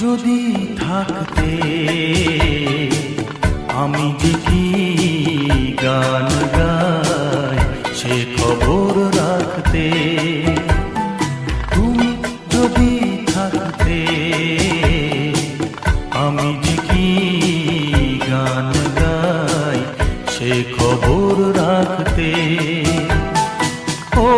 যদি থাকতে আমি যে কি গান গাই সে খবর রাখতে, তুমি যদি থাকতে আমি যে কি গান গাই সে খবর রাখতে। ও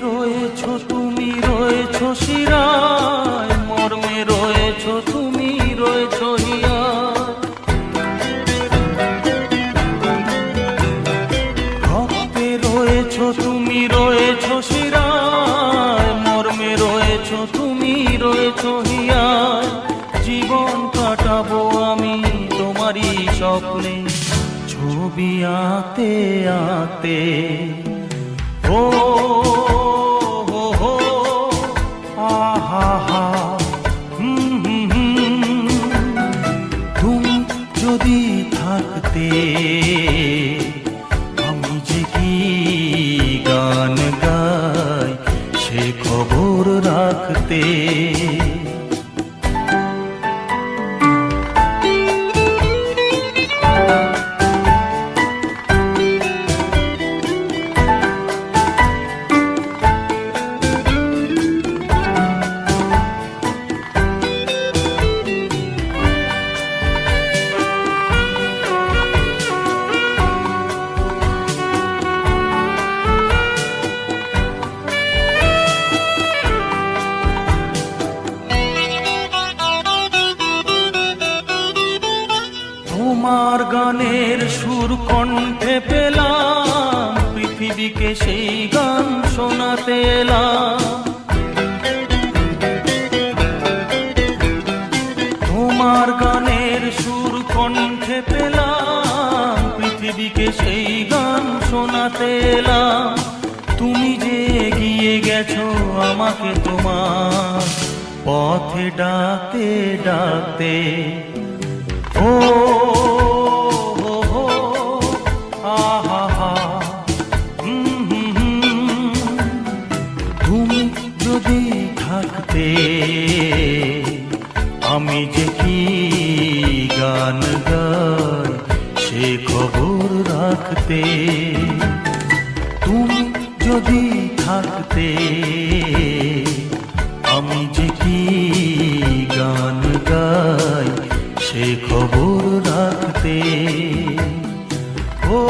রয়েছো তুমি রয়েছো শিরায়, মর্মে রয়েছো তুমি রয়েছো হিয়ায়। রক্তে রয়েছো তুমি রয়েছো শিরায়, মর্মে রয়েছো তুমি রয়েছো হিয়ায়। জীবন কাটাবো আমি তোমারই স্বপ্নে, ছবি আঁতে আঁতে। ও তুমি যদি থাকতে আমি যে কি গান গাই সে খবর রাখতে। তোমার গানের সুর কণ্ঠে পেলাম, পৃথিবীকে সেই গান শোনাতে এলাম। তোমার গানের সুর কণ্ঠে পেলাম, পৃথিবীকে সেই গান শোনাতে এলাম। তুমি যে এগিয়ে গেছো আমাকে তোমার পথে ডাকতে ডাকতে। ও তুমি যদি থাকতে আমি যে কি গান গাই সে খবর রাখতে। তুমি যদি থাকতে আমি যে কি গান গাই সে খবর রাখতে। ও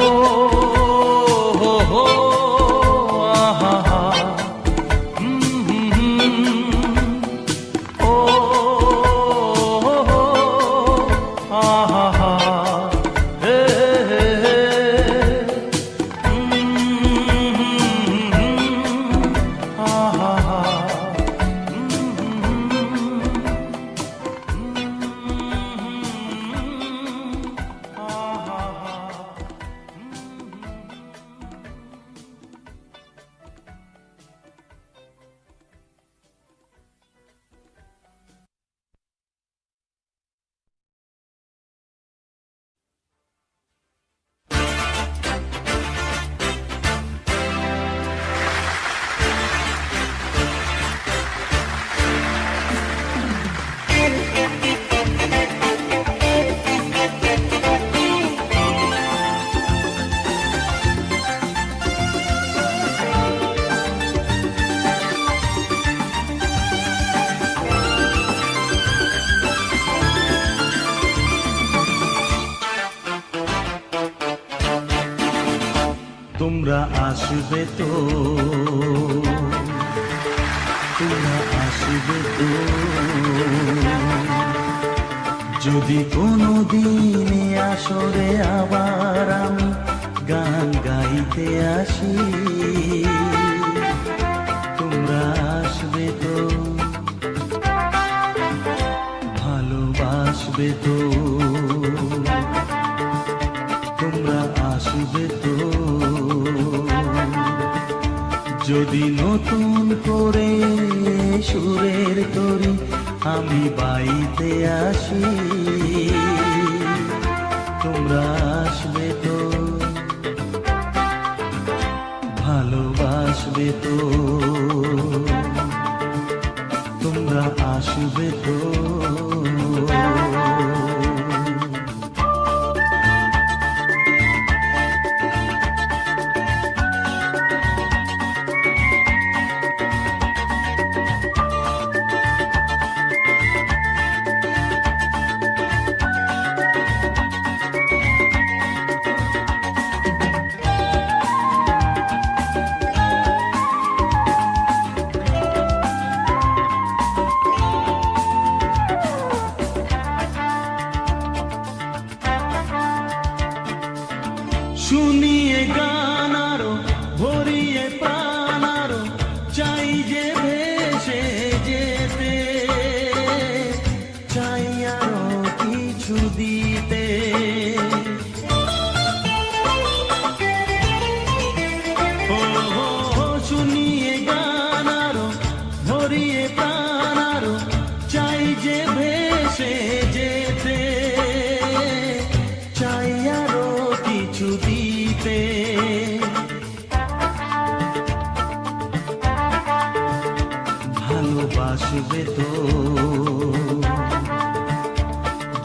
তোমরা আসবে তো, তোমরা আসবে তো, যদি কোনো দিনে আসরে আবার আমি গান গাইতে আসি, তোমরা আসবে তো, ভালোবাসবে তো, তোমরা আসবে তো, যদি নতুন করে সুরের তরি আমি বাইতে আসি, তোমরা আসবে তো, ভালোবাসবে তো, তোমরা আসবে তো। শুনিয়ে গান আরো ভরিয়ে প্রাণ আরো চাই যে ভেসে যেতে, চাই আরো কিছু দিতে, শুনিয়ে গান আরো ভরিয়ে প্রাণ আরো চাই যে ভেসে যেতে, চাই আরো কিছু দিতে, ভালোবাসবে তো,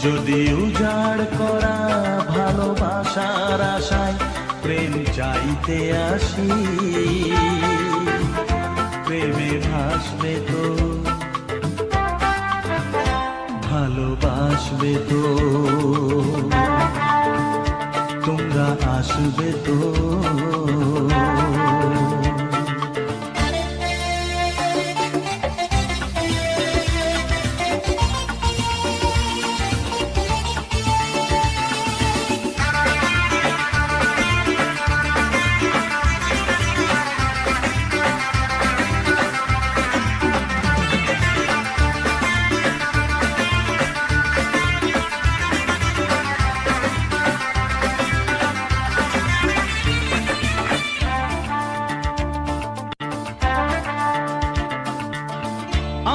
যদি উজাড় করা ভালোবাসার আশায় প্রেম চাইতে আসি, প্রেমে ভাসবে তো, ভালোবাসবে তো, তোমরা আসবে তো।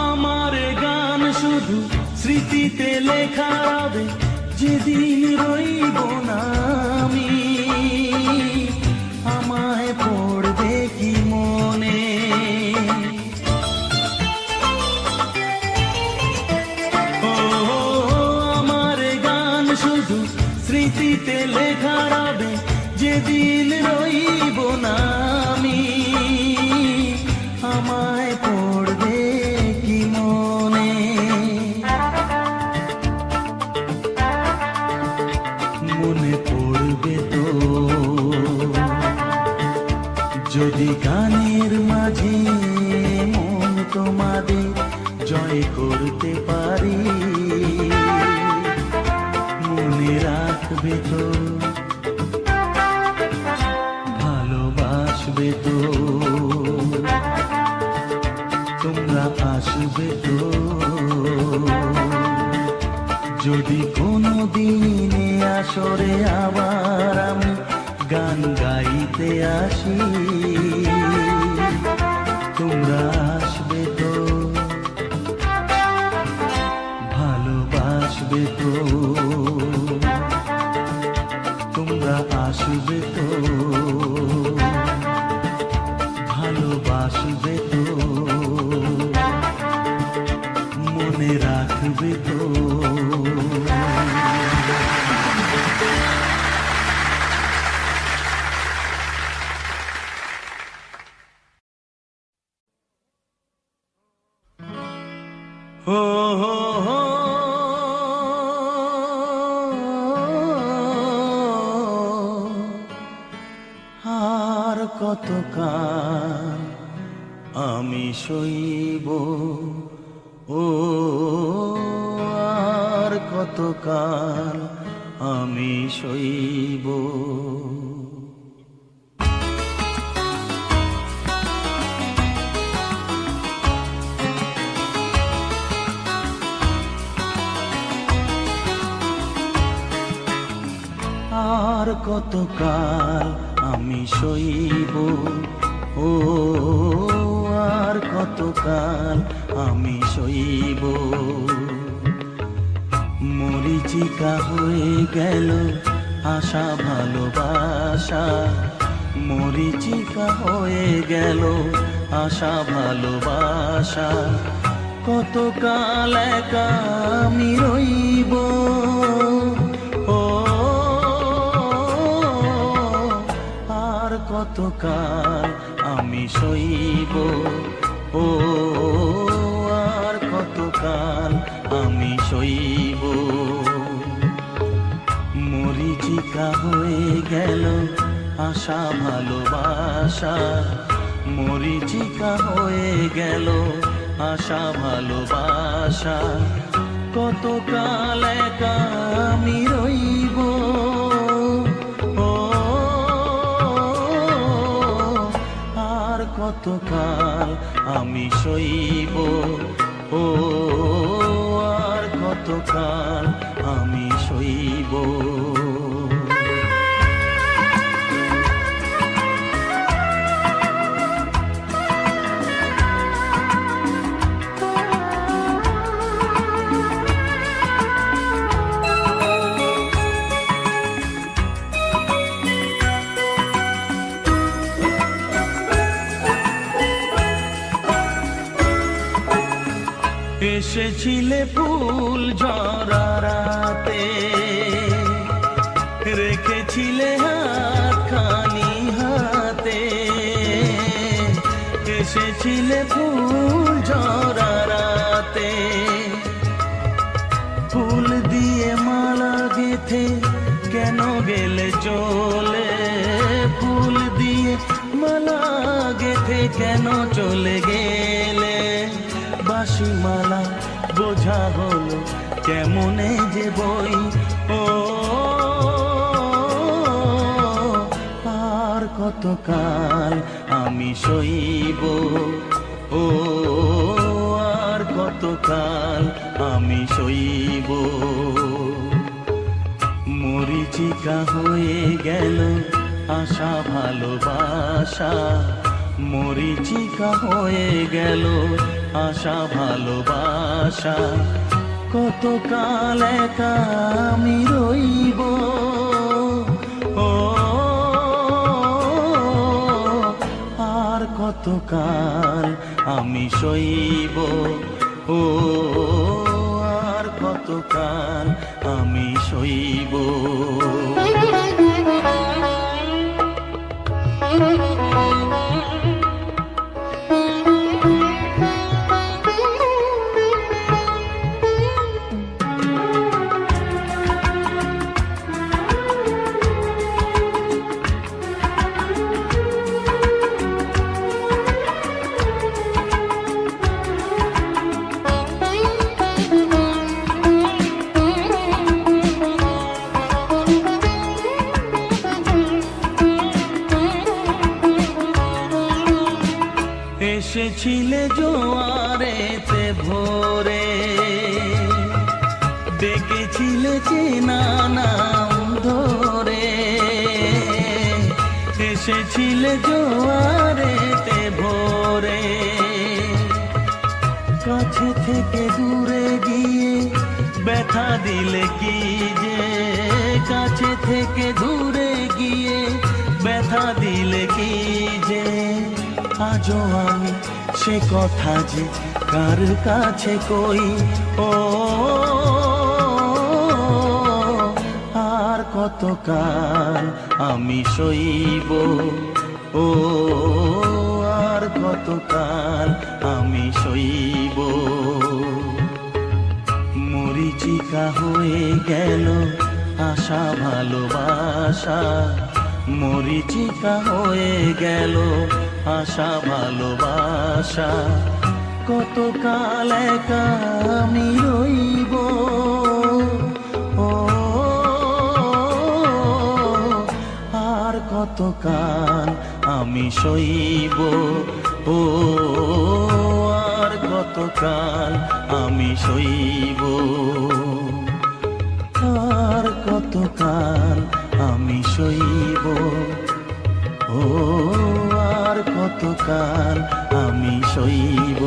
আমার গান শুধু স্মৃতিতে লেখা হবে, যেদিন রইব না আমি, আমায় পড়বে কি মনে, ও আমার গান শুধু স্মৃতিতে লেখা হবে, যেদিন রইব না আমি, আমায় পড়বে কি মনে, মনে পড়বে তো, যদি গানের মাঝে মন তোমাদের জয় করতে পারি, মনে রাখবে তো, ভালোবাসবে তো, তোমরা আসবে তো, যদি কোনো দিনে আসরে আবার আমি গান গাইতে আসি, তোমরা আসবে তো, ভালোবাসবে তো, তোমরা আসবে তো, ভালোবাসবে তো, মনে রাখবে তো। হো হো হো হা আর কতকাল আমি সইব, ও আর কতকাল আমি সইব। আর কতকাল আমি সইব, ও আর কতকাল আমি সইব। মরীচিকা হয়ে গেল আশা ভালোবাসা, মরীচিকা হয়ে গেল আশা ভালোবাসা। কতকাল একা আমি রইব, ও আর কতকাল আমি সইব, ও আর কতকাল আমি সইব। মরীচিকা হয়ে গেল আশা ভালোবাসা, মরীচিকা হয়ে গেল আশা ভালোবাসা। কতকাল একা আমি রইব, ও আর কতকাল আমি সইব, ও আর কতকাল আমি সইব। এসেছিলে ফুল ঝরা রাতে, রেখেছিলে হাতখানি হাতে। এসেছিলে ফুল ঝরা রাতে, ফুল দিয়ে মালা গেথে কেন গেলে চলে? ফুল দিয়ে মালা গেথে কেন চলে গেলে? বাঁশিমালা বোঝা হলো কেমনে যে বই, ও আর কতকাল আমি সইব, ও আর কতকাল আমি সইব। মরীচিকা হয়ে গেল আশা ভালোবাসা, মরীচিকা হয়ে গেল আশা ভালোবাসা। কতকাল একা আমি রইব, ও আর কতকাল আমি সইব, ও আর কতকাল আমি সইব। এসেছিলে জোয়ারেতে ভোরে, ডেকেছিলে চেনা নাম ধরে। এসেছিলে জোয়ারেতে ভোরে, কাছে থেকে দূরে গিয়ে ব্যথা দিলে কি যে? কাছে থেকে দূরে গিয়ে ব্যথা দিলে কি যে? আজও আমি সে কথা যে কার কাছে কই, ও আর কতকাল আমি সইব, ও আর কতকাল আমি সইব। মরীচিকা হয়ে গেল আশা ভালোবাসা, মরিচিকা হয়ে গেল আশা ভালোবাসা। কতকাল একা আমি রইব, ও আর কতকাল আমি সইব, ও আর কতকাল আমি সইব, আর কতকাল আমি সইব, ও আর কতকাল আমি সইব।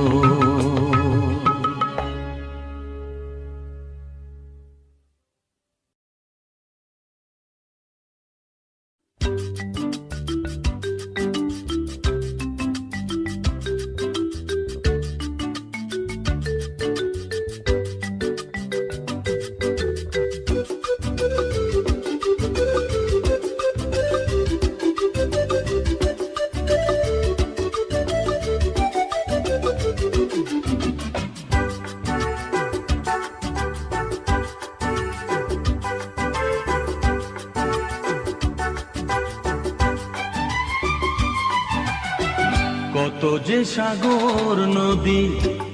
কত যে সাগর নদী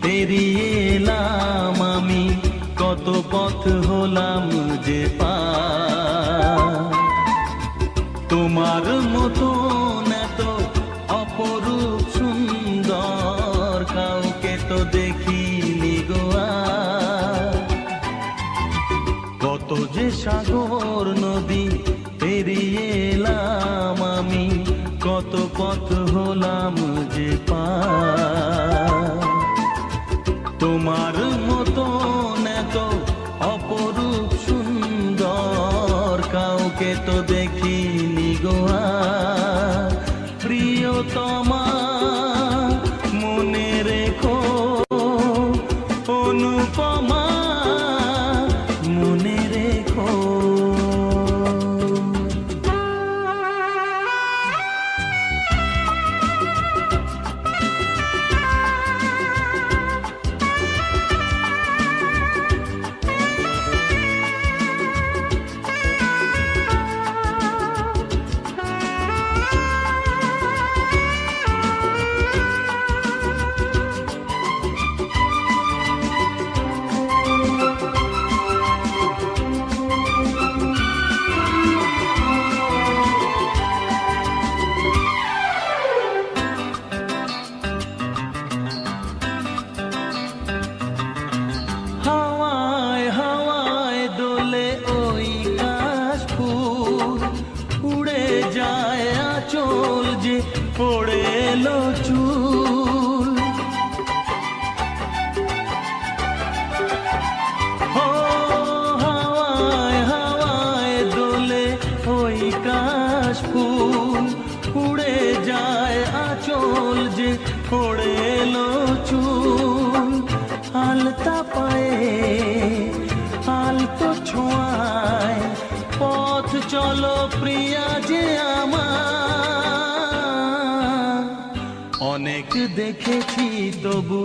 পেরিয়ে এলাম আমি, কত পথ হলাম যে পার। তোমার মতন এত অপরূপ সুন্দর কাউকে তো দেখিনি গো আর। কত যে সাগর নদী পেরিয়ে এলাম আমি, কত পথ হলাম যে পার। তোমার মতন এত অপরূপ সুন্দর কাউকে তো দেখিনি গো আর। প্রিয়তমা মনে রেখো, অনুপমা মনে রেখো। পড়ে এলো চুল, হাওয়ায় হাওয়ায় দোলে ওই কাশ ফুল। উড়ে যায় আঁচল যে পড়ে এলো চুল। আলতা পায়ে আলতো ছোঁয়ায় পথ চলো প্রিয়া যে আমার। অনেক দেখেছি তবু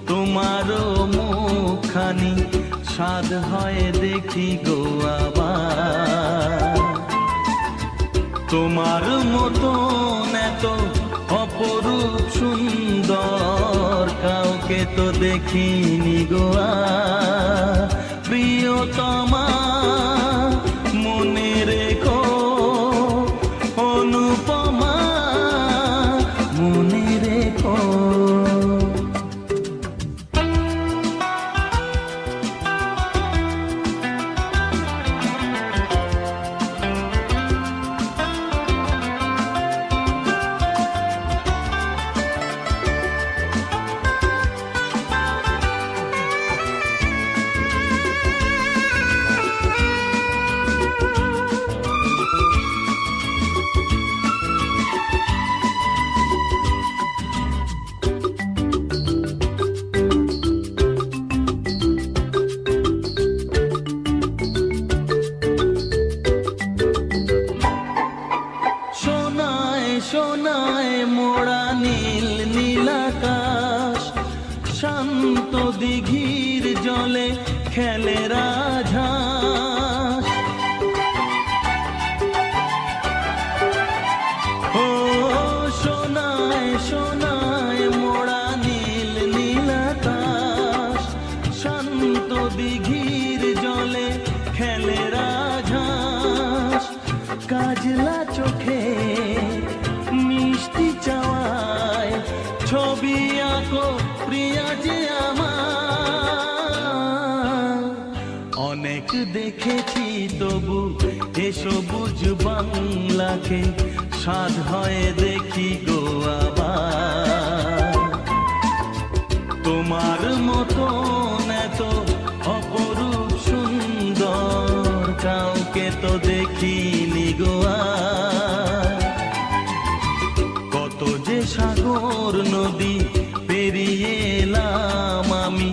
তোমারও মুখখানি, স্বাদ হয় দেখি গো আবার। তোমার মতন এত অপরূপ সুন্দর কাউকে তো দেখিনি গো আর। প্রিয়তমা মনে রেখো, অনুপমা মনে রেখো। সোনায় মোড়া নীল নীলাকাশ, শান্ত দিঘির জলে খেলে রাজহাঁস। থাকো প্রিয়া যে আমার। অনেক দেখেছি তবু এ সবুজ বাংলাকে সাধ হয় দেখি গো আবার। তোমার মতন এত অপরূপ সুন্দর কাউকে তো দেখিনি গো আর। কত যে সাগর নদী পেরিয়ে এলাম আমি,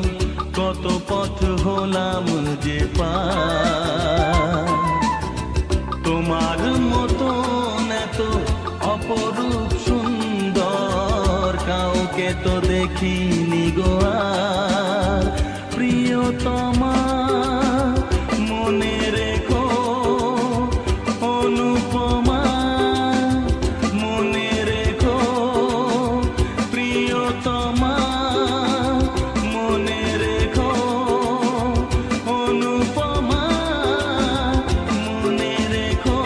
কত পথ হলাম যে পার। তোমার মতন এত অপরূপ সুন্দর কাউকে তো দেখিনি গো আর। প্রিয়তমা মনে রেখো, অনুপমা মনে রেখো, প্রিয়তমা মনে রেখো, অনুপমা মনে রেখো,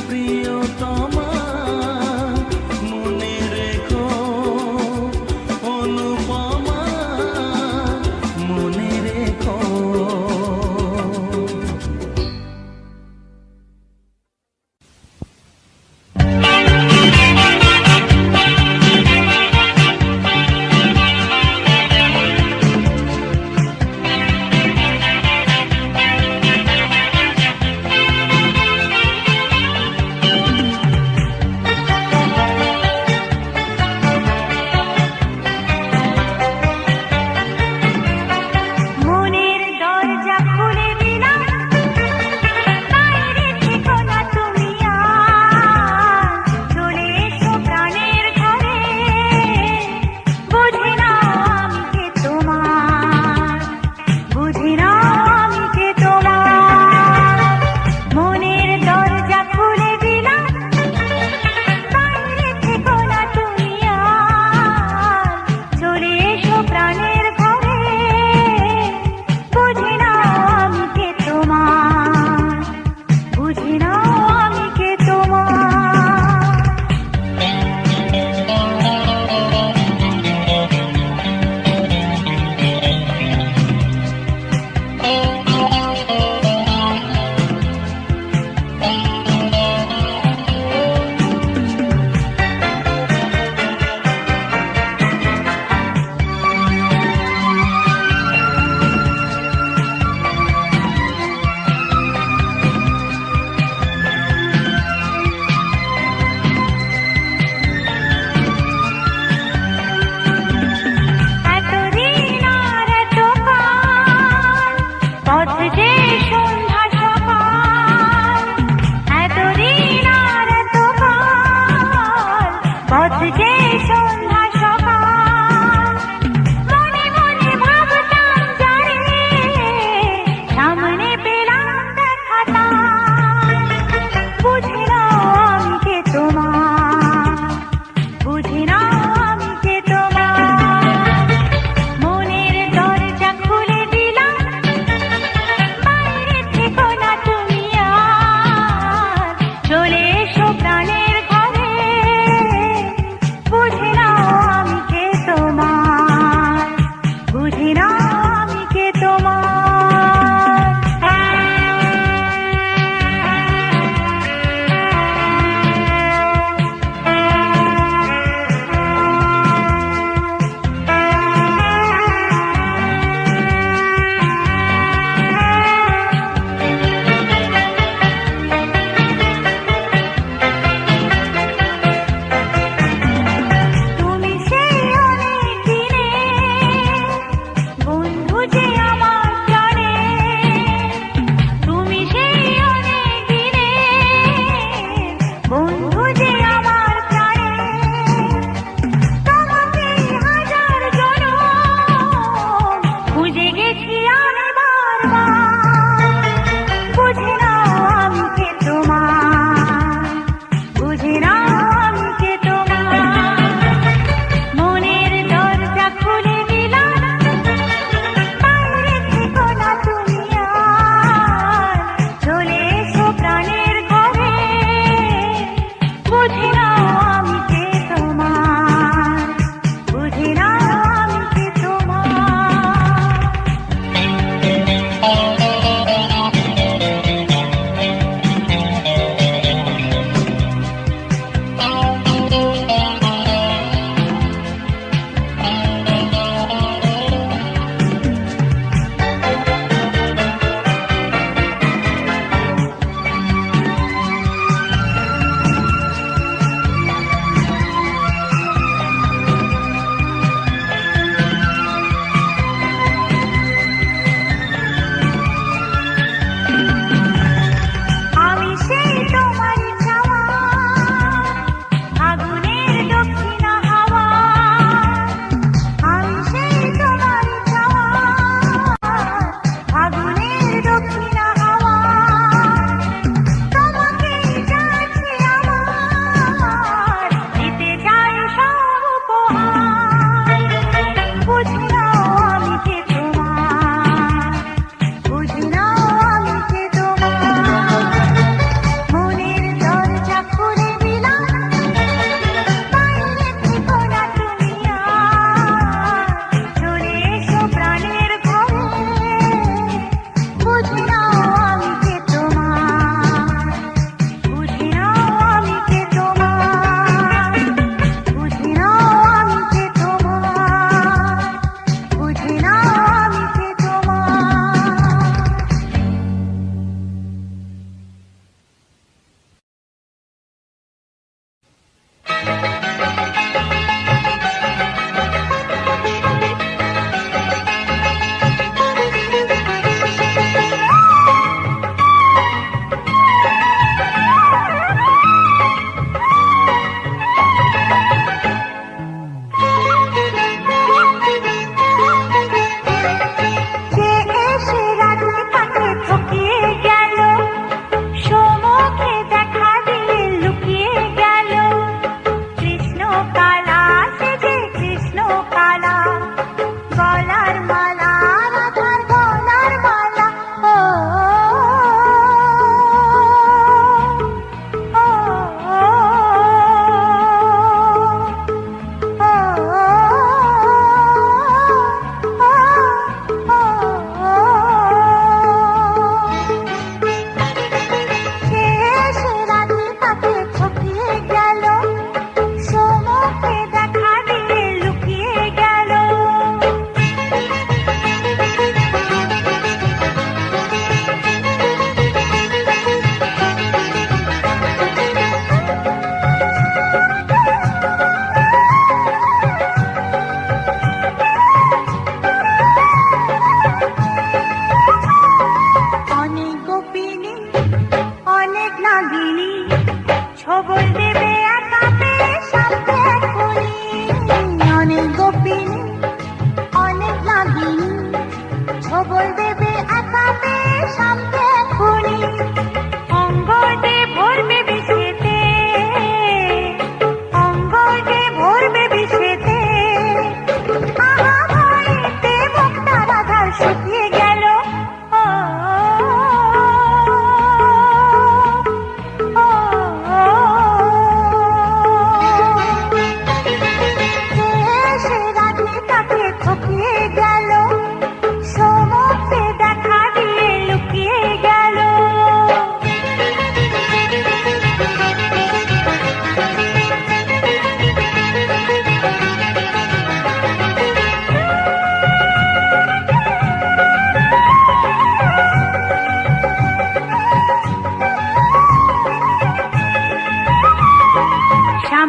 প্রিয়তমা মনে রেখো, অনুপমা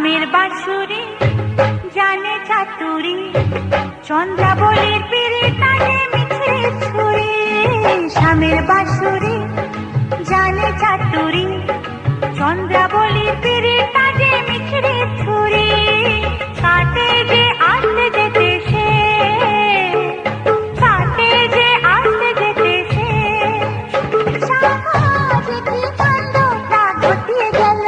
স্বামীর বাঁশুরি জানে চাতুরি, চন্দ্রাবলীর পিড়ি টানে মিছরি ছুরি। স্বামীর বাঁশুরি জানে চাতুরি, চন্দ্রাবলীর পিড়ি টানে মিছরি ছুরি। কাটে যে আসতে যেতে সে, কাটে যে আসতে যেতে সে, সমাজে কি কাণ্ডটা ঘটিয়ে গেল।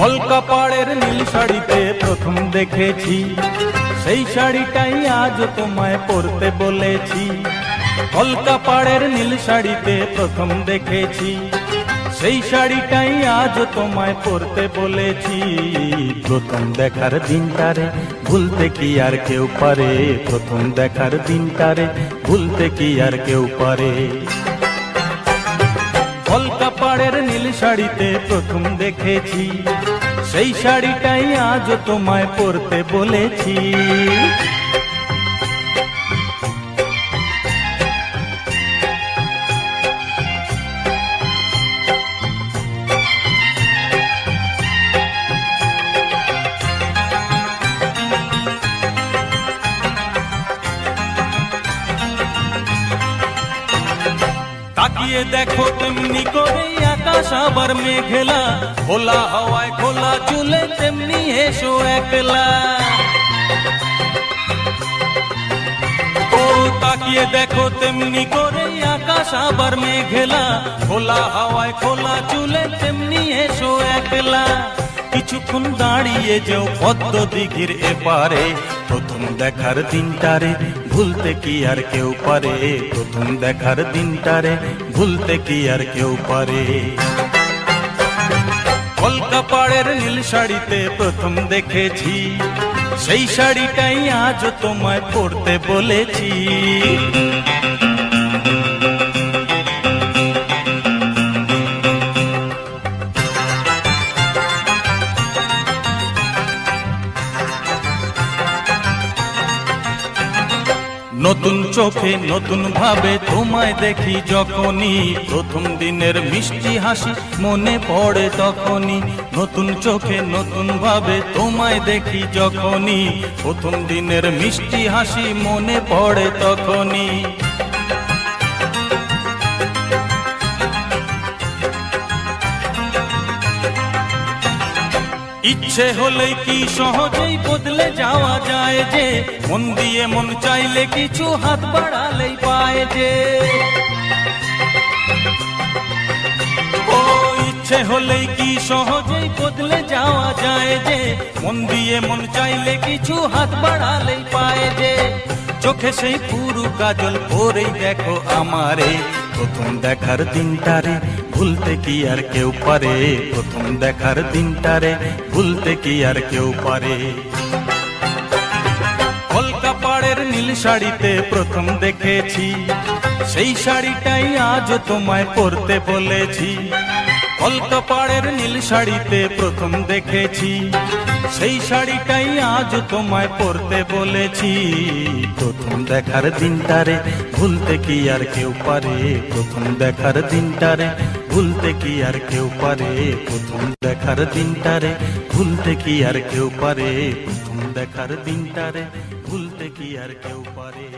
কলকাপাড়ের নীল শাড়িতে প্রথম দেখেছি, সেই শাড়িটাই আজ তোমায় পরতে বলেছি। কলকাপাড়ের নীল শাড়িতে প্রথম দেখেছি, সেই শাড়িটাই আজ তোমায় পরতে বলেছি। প্রথম দেখার দিনটারে ভুলতে কি আর কেউ পারে, প্রথম দেখার দিনটারে ভুলতে কি আর কেউ পারে। কলকাপাড়ের নীল শাড়িতে প্রথম দেখেছি, সেই শাড়িটাই আজ তোমায় পরতে বলেছি। তাকিয়ে দেখো তেমনি করে আকাশ আবার মেঘলা, খোলা হাওয়ায় খোলা চুলে তেমনি এসো একলা। ও তাকিয়ে দেখো তেমনি করে আকাশ আবার মেঘলা, খোলা হাওয়ায় খোলা চুলে তেমনি এসো একলা। কিছুক্ষণ দাঁড়িয়ে যেও পদ্ম দিঘির এপারে, প্রথম দেখার দিনটারে ভুলতে কি আর কেউ পারে, প্রথম দেখার দিনটারে ভুলতে কি আর কেউ পারে। কলকাপাড়ের নীল শাড়িতে প্রথম দেখেছি, সেই শাড়িটাই আজ তোমায় পরতে বলেছি। নতুন চোখে নতুন ভাবে তোমায় দেখি যখনই, প্রথম দিনের মিষ্টি হাসি মনে পড়ে তখনই। নতুন চোখে নতুন ভাবে তোমায় দেখি যখনই, প্রথম দিনের মিষ্টি হাসি মনে পড়ে তখনই। ইচ্ছে হলে কি সহজেই বদলে যাওয়া যায় যে, মন দিয়ে মন চাইলে কিছু হাত বাড়ালেই পায় যে। ও ইচ্ছে হলেই কি সহজেই বদলে যাওয়া যায় যে, মন দিয়ে মন চাইলে কিছু হাত বাড়ালেই পায় যে। চোখে সেই পুরু কাজল পরেই দেখো আমারে, প্রথম দেখার দিনটারে ভুলতে কি আর কেউ পারে, প্রথম দেখার দিনটারে ভুলতে কি আর কেউ পারে। কলকা পাড়ের নীল শাড়িতে প্রথম দেখেছি, সেই শাড়িটাই আজ তোমায় পরতে বলেছি। কলকা পাড়ের নীল শাড়িতে প্রথম দেখেছি, সেই শাড়িটাই আজ তোমায় পরতে বলেছি। প্রথম দেখার দিনটারে ভুলতে কি আর কেউ পারে, প্রথম দেখার দিনটারে ভুলতে কি আর কেউ পারে, প্রথম দেখার দিনটারে ভুলতে কি আর কেউ পারে, প্রথম দেখার দিনটারে ভুলতে কি আর কেউ পারে।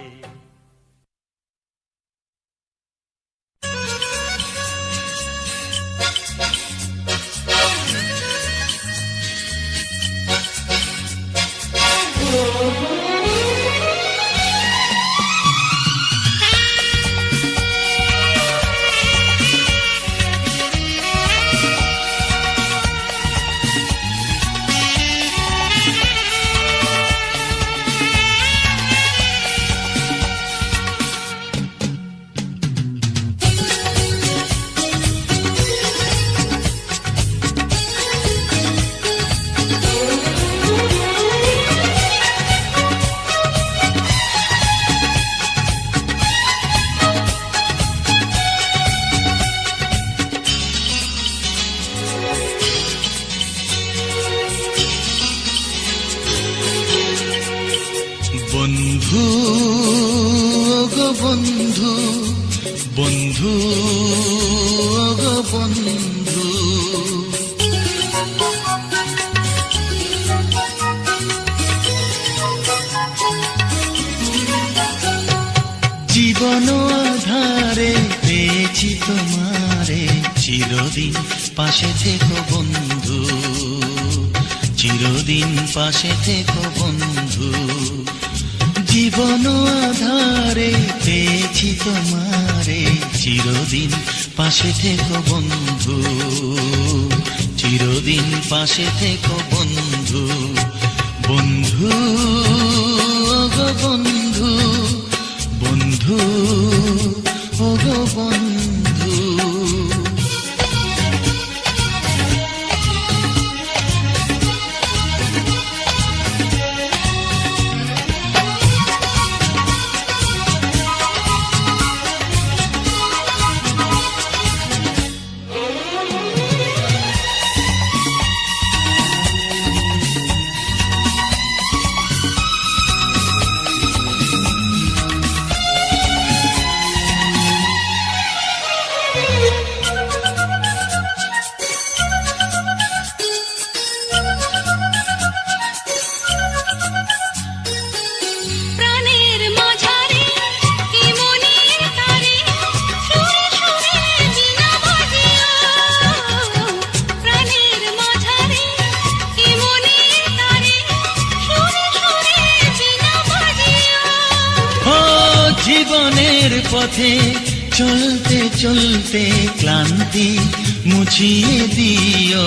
বন্ধু গো বন্ধু, বন্ধু গো বন্ধু, জীবন আধারে পেয়েছি তোমারে, চিরদিন পাশে থেকো বন্ধু, চিরদিন পাশে থেকো বন্ধু। জীবন আধারে পেয়েছি তোমারে, চিরদিন পাশে থেকো বন্ধু, চিরদিন পাশে থেকো বন্ধু। বন্ধু গো বন্ধু, বন্ধু গো বন্ধু। জীবনের পথে চলতে চলতে ক্লান্তি মুছিয়ে দিও,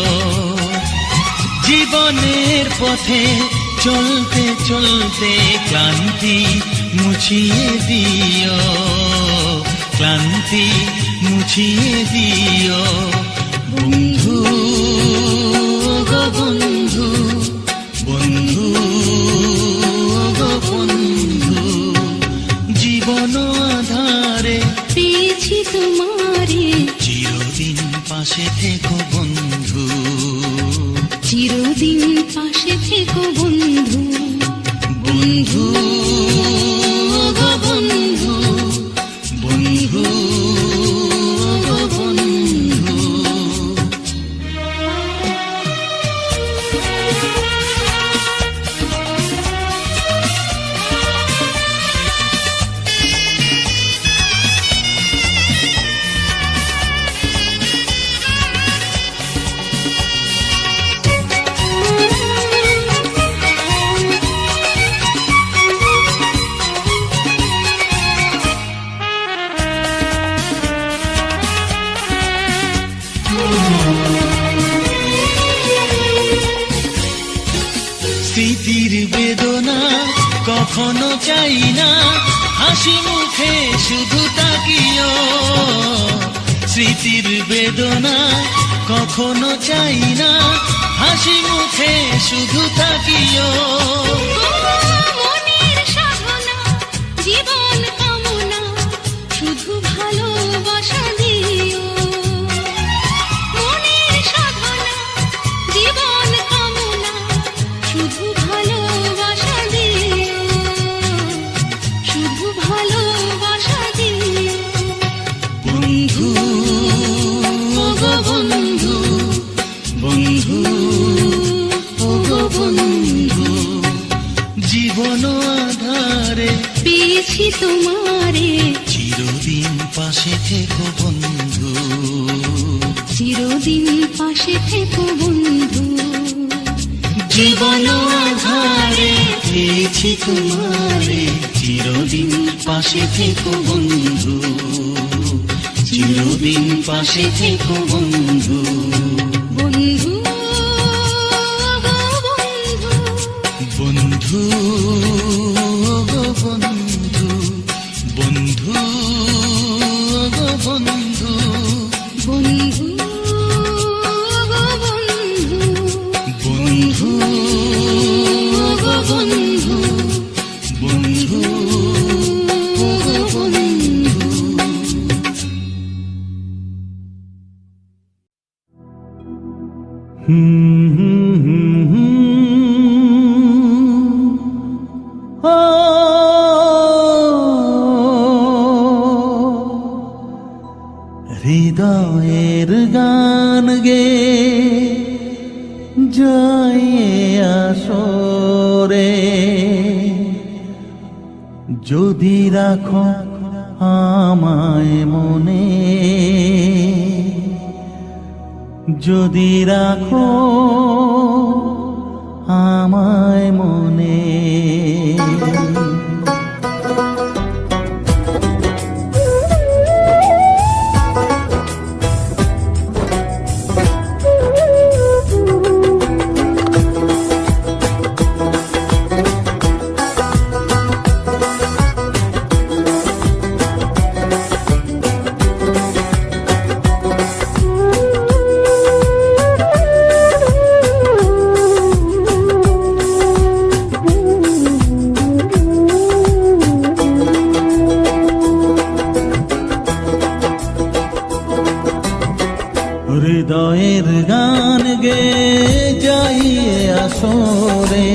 জীবনের পথে চলতে চলতে ক্লান্তি মুছিয়ে দিও, ক্লান্তি মুছিয়ে দিও। বন্ধু গো বন্ধু, বন্ধু গো বন্ধু। জীবন আধারে পেয়েছি তোমারে, চিরদিন পাশে থেকো বন্ধু, চিরদিন পাশে থেকো বন্ধু। বন্ধু গো বন্ধু, বন্ধু গো বন্ধু। কখনো চাই না হাসি মুখে শুধু তাকিও স্মৃতির বেদনা কখনো চাই না হাসি মুখে শুধু তাকিও মনের সাধনা জীবন কামনা শুধু ভালোবাসা দিও মনের সাধনা জীবন কামনা শুধু ভালোবাসা দিও শুধু ভালোবাসা দিও বন্ধু ওগো বন্ধু বন্ধু ওগো বন্ধু জীবন আধারে পেয়েছি তোমারে চিরদিন পাশে থেকো বন্ধু চিরদিন পাশে থেকো বন্ধু জীবন আধারে পেয়েছি তোমারে চিরদিন পাশে থেকো বন্ধু চিরদিন পাশে থেকো বন্ধু বন্ধু বন্ধু ওগো বন্ধু বন্ধু ওগো বন্ধু বন্ধু বন্ধু ওগো বন্ধু বন্ধু ওগো বন্ধু হৃদয়ের গান গে যাইয়ে আসরে যদি রাখো আমায় মনে যদি রাখো আমায় মনে হৃদয়ের গান গে যাইয়ে আসরে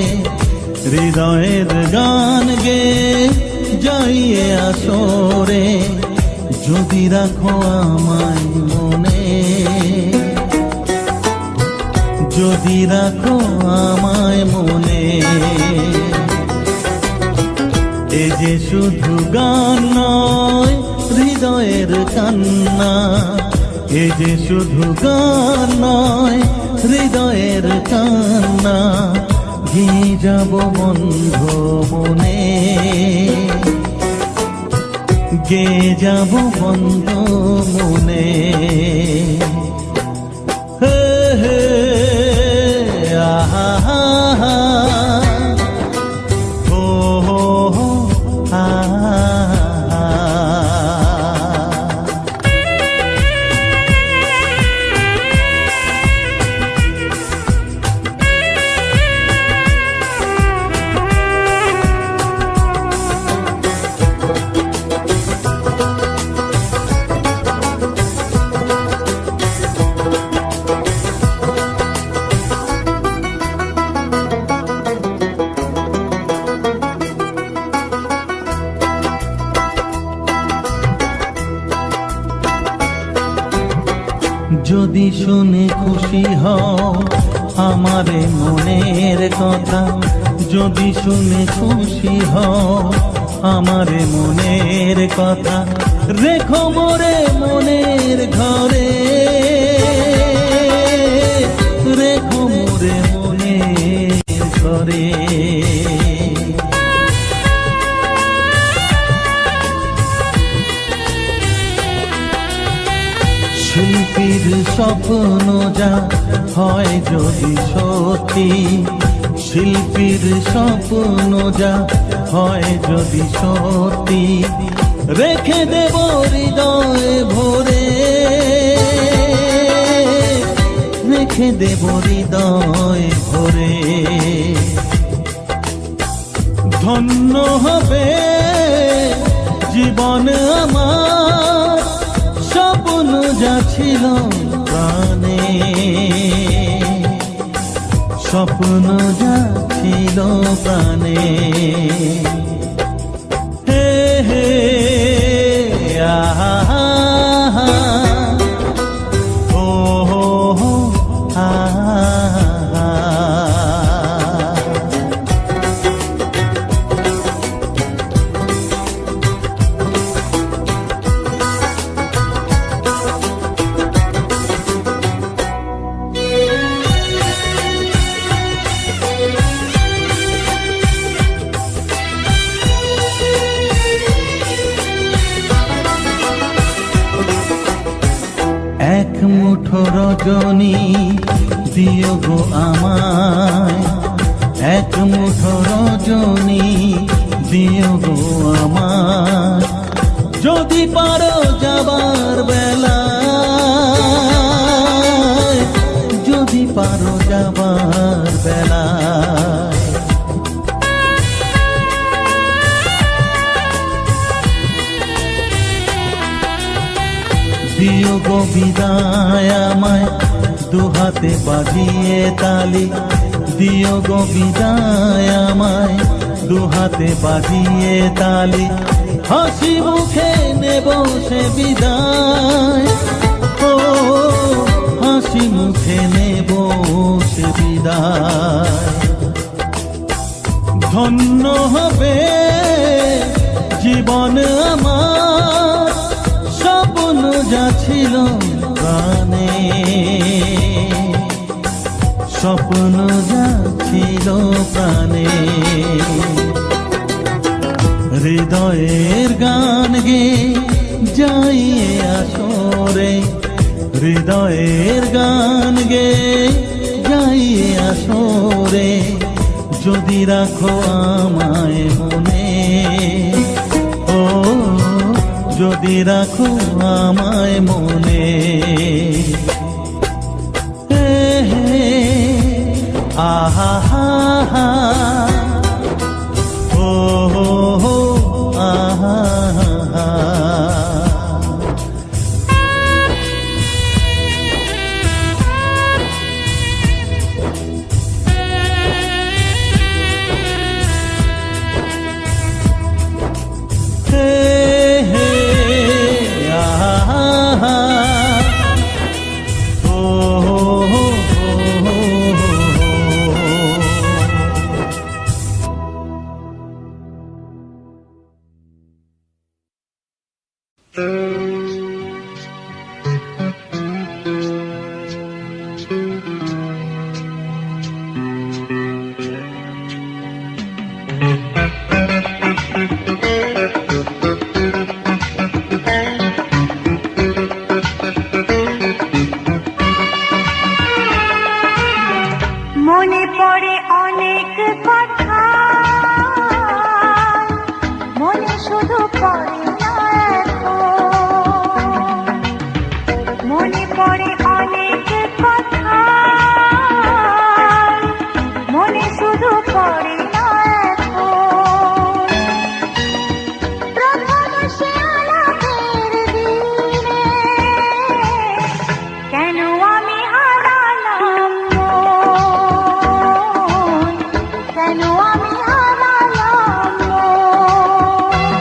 হৃদয়ের গান গে যাইয়ে আসরে যদি রাখো আমায় মনে যদি রাখো আমায় মনে এ যে শুধু গান নয় হৃদয়ের কান্না এ যে শুধু গান নয় হৃদয়ের কান্না গিয়ে যাব বন্ধ মনে গে যাব বন্ধ মনে হে হে আহা হা হা হো হো হো আহা যদি শুনে খুশি হও আমারে মনের কথা যদি শুনে খুশি হও আমারে মনের কথা রেখো মোরে মনের ঘরে রেখো মোরে মনের ঘরে শিল্পীর স্বপ্ন যা হয় যদি সত্যি শিল্পীর স্বপ্ন যা হয় যদি সত্যি, রেখে দেব হৃদয়ে ভরে, রেখে দেব হৃদয়ে ভরে। ধন্য হবে জীবন আমার, স্বপ্ন যা ছিল প্রাণে, স্বপ্ন যা ছিল প্রাণে। হে হে আহা ও হো আহা। এক মুঠো রজনী দিও গো আমায়, এক মুঠো রজনী দিও গো আমায়, যদি পারো যাবার বেলায়, যদি পারো যাবার বেলায়। দিও গো বিদায় আমায় দুহাতে বাজিয়ে তালি, দিও গো বিদায় আমায় দুহাতে বাজিয়ে তালি, হাসি মুখে নেব সে বিদায়, ও হাসি মুখে নেব সে বিদায়। ধন্য হবে জীবন আমার, স্বপ্ন যা ছিল প্রাণে, স্বপ্ন যা ছিল প্রাণে। হৃদয়ের গান গে যাইয়ে আসরে, হৃদয়ের গান গে যাইয়ে আসরে, যদি রাখো আমায় মনে, ও যদি রাখো আমায় মনে। হে হে আহা হা হা ও হো হো আহা হা। মনে পড়ে অনেক কথা, মনে শুধু পড়ে না এখন। মনে পড়ে অনেক কথা, মনে শুধু পড়ে না এখন। প্রথম সে আলাপের দিনে কেন আমি হারালাম মন, কেন আমি হারালাম মন।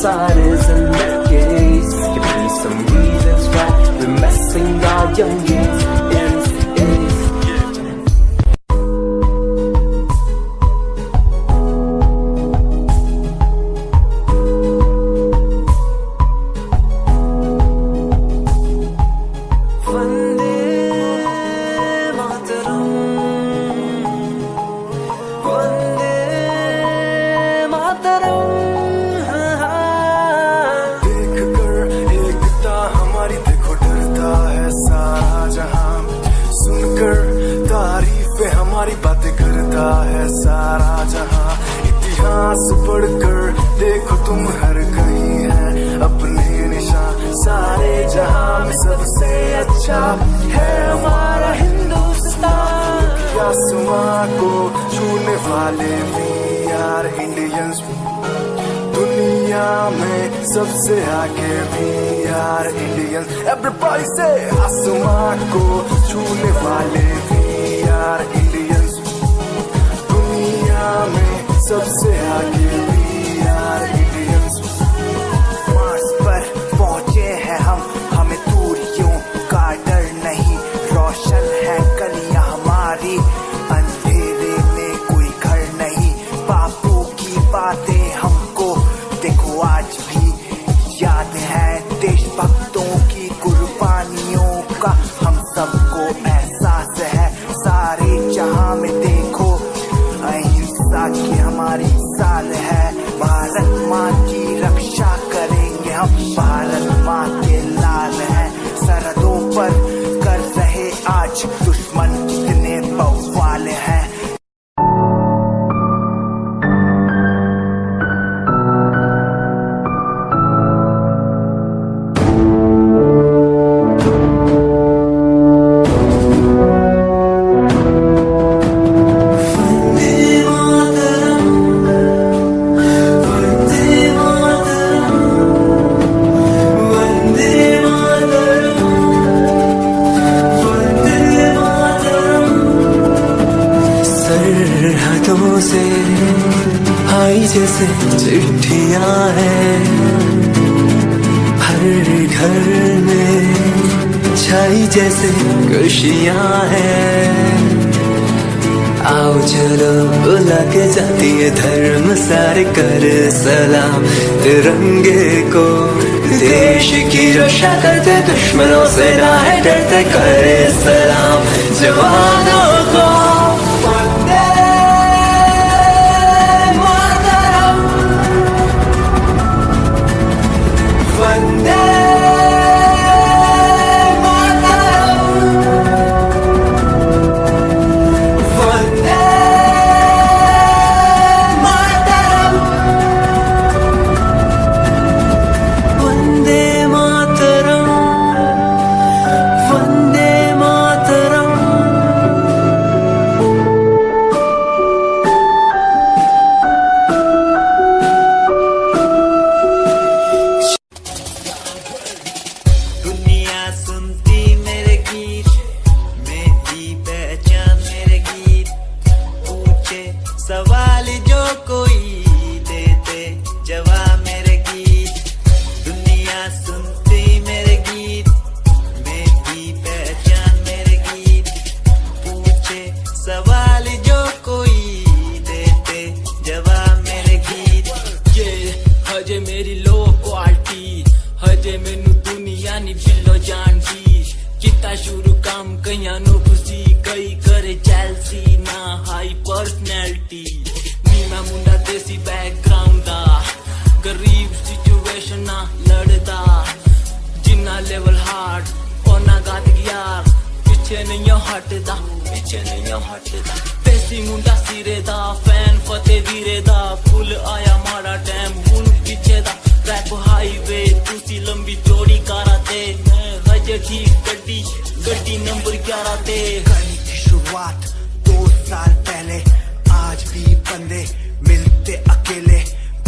outside isn't the case. Give me some reasons why we're messing our young days. हमारी बातें करता है सारा जहां, इतिहास पढ़कर देखो तुम हर कहीं है अपने निशान। सारे जहां में सबसे अच्छा है हमारा हिंदुस्तान। आसमां को छूने वाले भी यार इंडियंस, दुनिया में सबसे आगे भी यार इंडियंस। एवरीबॉडी से आसमां को छूने वाले भी यार इंडियंस, दुनिया में सबसे आगे भी यार इंडियंस। मार्स पर पहुंचे हैं हम, हमें दूरियों का डर नहीं। रोशन है गलियां हमारी, अंधेरे में कोई घर नहीं। बापू की बातें हमको देखो आज भी याद है, देशभक्तों की कुर्बानियों का हम सबको एहसास है। सारे जहां में देखो अहिंसा की हमारी साल है। भारत माँ की रक्षा करेंगे हम, भारत माँ के लाल हैं। सरहदों पर कर रहे आज दुश्मन कितने बवाल हैं। सरहदों से आई जैसे चिट्ठियां हैं, हर घर में छाई जैसे खुशियां हैं। आओ चलो बुला के जाती है धर्म सारे कर सलाम तिरंगे को। देश की रक्षा करते दुश्मनों से ना है डरते, करे सलाम जवानों को। सवाल जो कोई देते जवाब मेरे गीत, दुनिया सुनती मेरे गीत, मेरी पहचान मेरे गीत। पूछे सवाल जो कोई देते जवाब मेरे गीत। ये हजे मेरी लो क्वालिटी, हजे मैनू दुनिया नी बिलो जानती। किता शुरू काम कईयां नु खुशी, कई करे चैलसी ना हाई पर्सनैलिटी। नी मैं मुंडा देसी बैकग्राउंड दा, गरीब सिचुएशन ना लड़दा। जिन्ना लेवल हार्ड ओना गाद यार, पीछे नहीं हटदा, पीछे नहीं हटदा। देसी मुंडा सिरे दा, फैन फतेह वीरे दा। फुल आया माड़ा टाइम हुन पीछे दा। रैप हाईवे तुसी लंबी चौड़ी कारा ते, मैं हजे ठीक गड्डी गड्डी नंबर 11 ते। करनी थी शुरुआत 2 साल पहले, आज भी बंदे मिलते अकेले।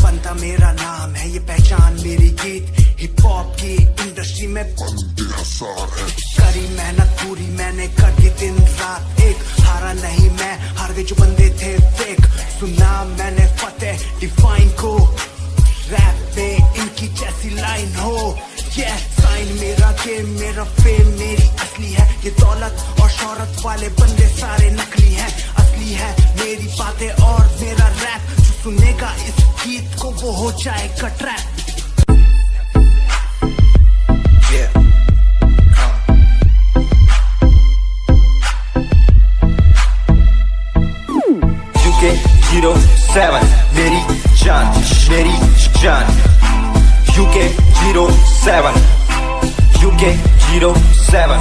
बनता मेरा नाम है, ये पहचान मेरी गीत। हिप हॉप की इंडस्ट्री में बंदे हजार है। करी मेहनत पूरी मैंने, कर दी दिन रात एक। हारा नहीं मैं, हार गए जो बंदे थे फेक। सुना मैंने फतेह डिफाइन को, रैप पे इनकी जैसी लाइन हो, ये साइन मेरा गेम मेरा फेम मेरी असली है, ये दौलत और शोहरत वाले बंदे सारे नकली हैं, असली है मेरी बातें और मेरा रैप, जो सुनेगा इस गीत को वो हो जाएगा ट्रैप। UK07 मेरी जान UK07 UK07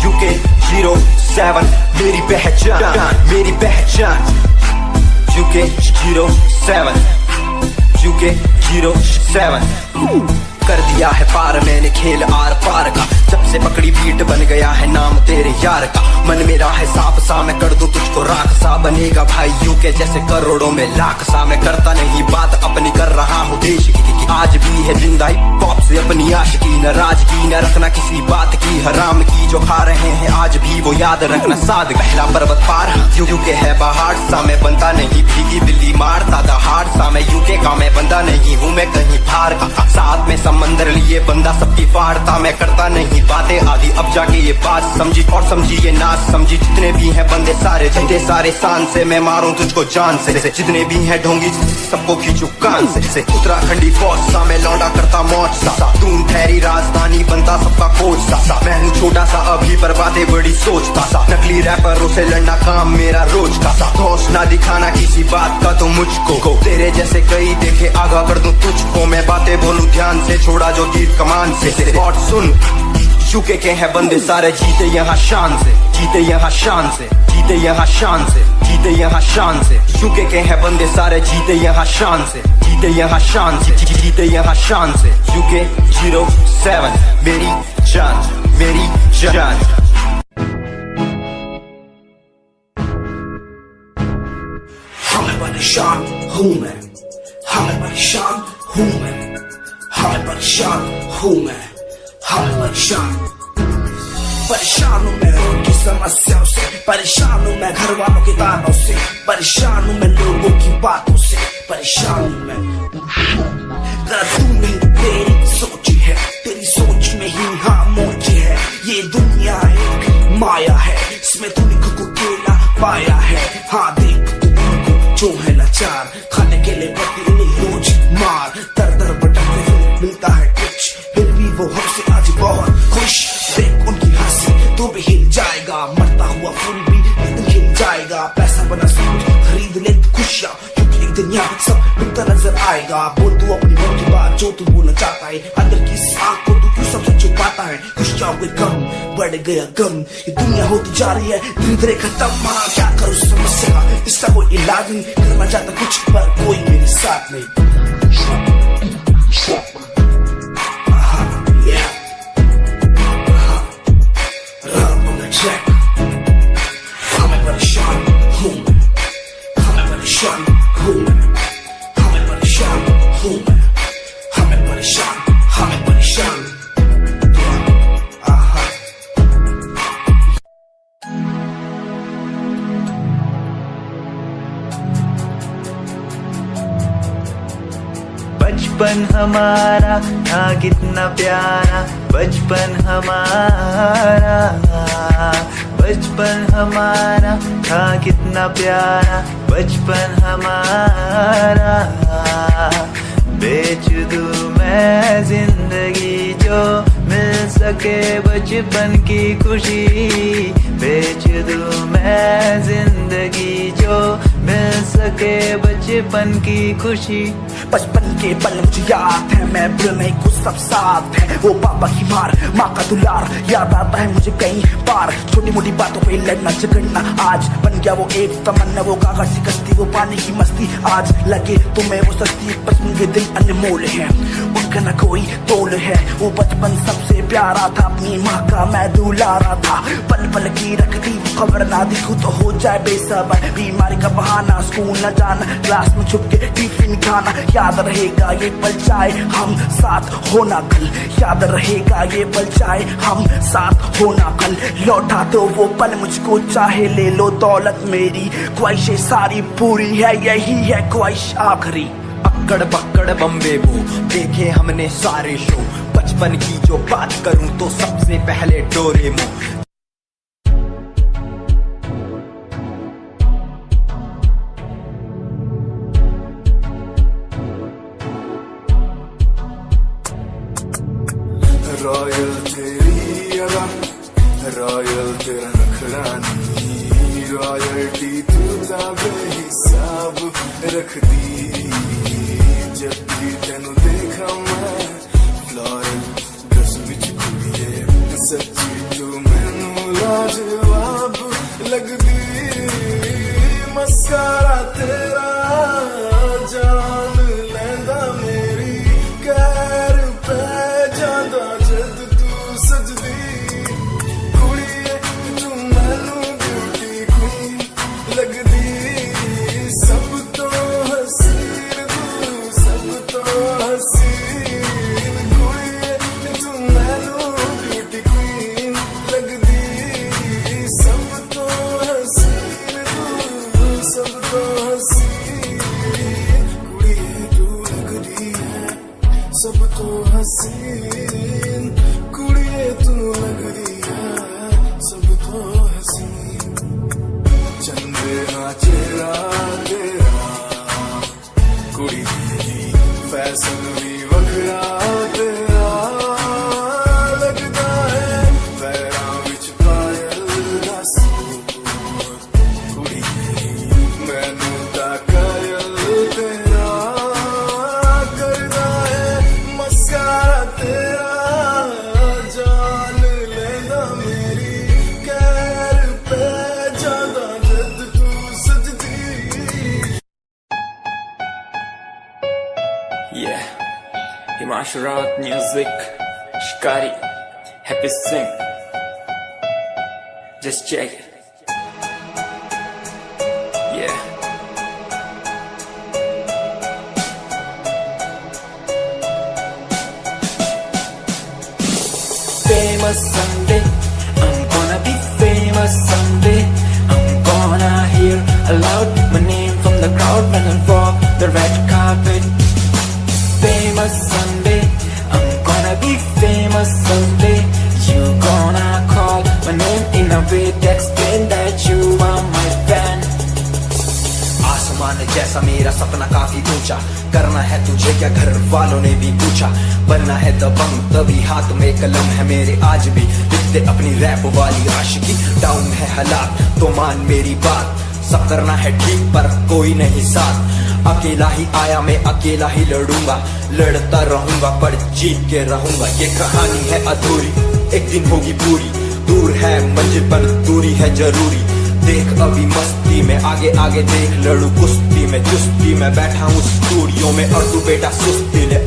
UK07 मेरी पहचान UK07 UK07 कर दिया है पार मैंने खेल आर पार का, जब से पकड़ी बीट बन गया है नाम तेरे यार का, मन मेरा है सांप सा मैं कर दूं तुझको राख सा, बनेगा भाई यूके जैसे करोड़ों में लाख सा, मैं करता नहीं बात अपनी कर रहा हूँ देश की, आज भी है जिंदा पॉप से अपनी आशिकी, नाराजगी न रखना किसी बात की, हराम की जो खा रहे हैं आज भी वो याद रखना, साद पहला पर्वत पार यूके है पहाड़ सा, मैं बनता नहीं भीगी बिल्ली मारता दहाड़ सा, मैं यूके का मैं बंदा नहीं हूँ मैं कहीं बाहर का, साथ में समंदर लिए बंदा सबकी फाड़ता, मैं करता नहीं बातें आदि अब जाके ये बात समझी और समझी ये नाच समझी, जितने भी हैं बंदे सारे जितने सारे शान से मैं मारूं तुझको जान से, जितने भी हैं ढोंगी सबको खींचू कान से, उत्तराखंडी फौज सा मैं लौंडा करता मौज सा, दून ठहरी राजधानी बनता सबका कोच सा, मैं हूँ छोटा सा अभी पर बातें बड़ी सोचता सा, नकली रैपरों से लड़ना काम मेरा रोज का सा, होश ना दिखाना किसी बात का तो मुझको, तेरे जैसे कई देखे आगा कर दूं तुझको, मैं बातें बोलूं ध्यान से छोड़ा जो तीर कमान से, और सुन यूके के हैं बंदे सारे जीते यहाँ शान से, जीते यहाँ शान से, जीते यहाँ शान से, जीते यहाँ शान से, यूके के हैं बंदे सारे जीते यहाँ शान से, जीते यहाँ शान से, जीते यहाँ शान से, UK07 मेरी जान हमें परेशान हूँ मैं, हमें परेशान हूँ मैं, हमें परेशान हूँ मैं, हमें परेशान हूँ मैं उनकी समस्याओं से, परेशान हूँ मैं घर वालों के तानों से, परेशान हूँ मैं लोगों की बातों से, परेशान हूँ मैं, जरा तू नहीं तेरी सोच है, तेरी सोच में ही हाँ मोची है, ये दुनिया एक माया है, इसमें तूने खुद को अकेला पाया है, हाँ देख तू जो है लाचार, खाने के लिए पड़ती उन्हें रोज मार, दर दर भटकते फिर मिलता है कुछ, फिर भी वो हमसे आज बहुत खुश, देख उनकी हंसी तो भी हिल जाएगा, मरता हुआ फूल भी हिल जाएगा, पैसा बना सब कुछ खरीद ले खुशियाँ, क्योंकि एक दिन यहाँ सब मिलता नजर आएगा, बोल तू अपनी मन की बात जो तू बोलना चाहता है, अंदर की आँख को तू क्यों सबसे छुपाता है, खुशियाँ हुए कम बढ़ गया गम, ये दुनिया होती जा रही है धीरे धीरे खत्म, हाँ क्या करूँ समस्या का इसका कोई इलाज नहीं, करना चाहता कुछ पर कोई मेरे साथ नहीं, हमें परेशान हूँ मैं, हमें परेशान हूँ मैं, हमें परेशान हूँ मैं, हमें परेशान बचपन हमारा था कितना प्यारा, बचपन हमारा, बचपन हमारा था कितना प्यारा, बचपन हमारा, बेच दूं मैं जिंदगी जो मिल सके बचपन की खुशी, बेच दूं मैं जिंदगी जो मिल सके बचपन की खुशी, बचपन के पल मुझे याद है, मैं भूल नहीं कुछ सब साथ है, वो पापा की मार माँ का दुलार याद आता है मुझे कई बार, छोटी मोटी बातों पे लड़ना झगड़ना आज बन गया वो एक तमन्ना, वो कागज की कश्ती वो पानी की मस्ती, आज लगे तुम्हें वो सस्ती, बचपन के दिन अनमोल है उनका न कोई तोल है, वो बचपन सबसे प्यारा था, अपनी माँ का मैं दुलारा था, पल पल की रखती वो खबर ना दिखूं तो हो जाए बेसबर, बीमारी का बहाना स्कूल न जाना, क्लास में छुप के टिफिन खाना, याद रहेगा ये पल चाहे हम साथ होना कल, याद रहेगा ये पल चाहे हम साथ होना कल, लौटा दो वो पल मुझको चाहे ले लो दौलत मेरी, ख्वाहिशें सारी पूरी है यही है ख्वाहिश आखिरी, अब अक्कड़ बक्कड़ बम्बे बो देखे हमने सारे शो, बचपन की जो बात करूं तो सबसे पहले डोरेमोन। रॉयल तेरी अदा, रॉयल तेरा नखरानी, रॉयल्टी तू बेहिसाब रख दी। जब भी तेनू देखा मैं फ्लोरल ड्रेस विच कुड़िए, सच्ची तू मैनू लाजवाब लगदी। मस्कारा तेरा जान लैंदा मेरी, कैर पे जांदा जद तू सजदी। कुड़िए तू मैनू ब्यूटी क्वीन लगदी, सब तो हसीन तू, सब तो हसीन। कुड़िए तू मैनू ब्यूटी क्वीन लगदी, सब तो हसीन तू, सब तो हसीन। कुड़िए तू लगदी है सब तो हसीन, कुड़िए तू लगदी है सब तो हसीन। चंदे ना चेहरा तेरा, कुड़ी दी फैशन भी वखरा तेरा लगदा है। पैरां विच पायल दा सूट, कुड़ी मैनू ता कायल तेरा करदा है। मस्कारा तेरा जान लेंदा मेरी, कैर पे जांदा जद तू सजदी। Yeah, Himanshu Rawat music, Shikari, Happy Singh. Just check it. Yeah. Famous someday, I'm gonna be famous someday. I'm gonna hear aloud my name from the crowd when I walk the red carpet. Famous someday, I'm gonna be famous someday. You gonna call my name in a way to explain that you are my fan. आसमान जैसा मेरा सपना काफी ऊंचा, करना है तुझे क्या घर वालों ने भी पूछा। बनना है दबंग तभी हाथ में कलम है मेरे आज भी, लिखते अपनी रैप वाली आशिकी। डाउन है हालात तो मान मेरी बात, सब करना है ठीक पर कोई नहीं साथ। अकेला ही आया मैं अकेला ही लड़ूंगा, लड़ता रहूंगा पर जीत के रहूंगा। ये कहानी है अधूरी एक दिन होगी पूरी, दूर है मंजिल पर दूरी है जरूरी। देख अभी मस्ती में आगे आगे देख, लड़ू कुश्ती में चुस्ती में बैठा हूँ स्टूडियो में और तू बेटा सुस्ती ले।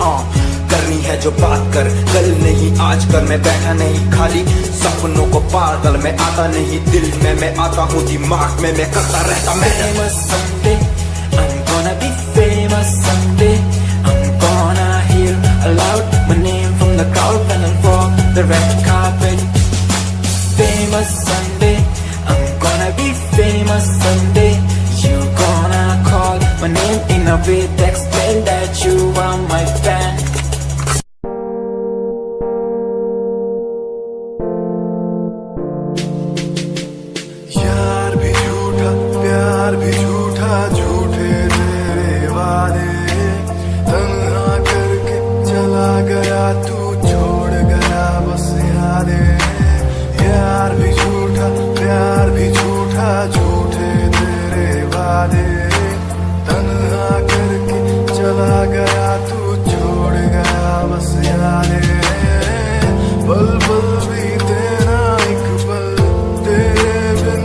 करनी है जो बात कर, कल नहीं आज कर। मैं बैठा नहीं खाली सपनों को पागल, मैं आता नहीं दिल में, मैं आता हूँ दिमाग में, मैं करता रहता मैं। Famous someday, I'm gonna be famous someday. I'm gonna hear aloud my name from the crowd when I walk the red carpet. Famous someday, I'm gonna be famous someday. You gonna call my name in a way to explain that you are my fan. यार भी झूठा प्यार भी झूठा, झूठे तेरे वादे। तन्हा करके चला गया तू, छोड़ गया बस यादें। यार भी झूठा प्यार भी झूठा, झूठे तेरे वादे। तन्हा करके चला गया तू, छोड़ गया बस यादें। पल पल बीते ना एक पल तेरे बिन,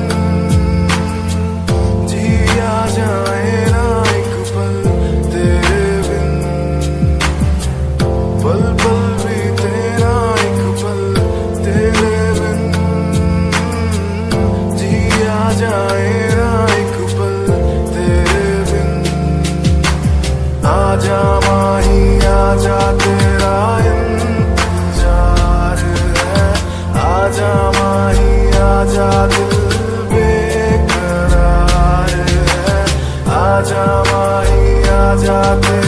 जिया जाए ना एक पल तेरे बिन। पल पल बीते ना एक पल तेरे बिन, जिया जाए ना एक पल तेरे बिन। आजा माही आजा तेरा इंतजार है, आजा माही आजा दिल बेकरार है। आजा माही आजा तेरा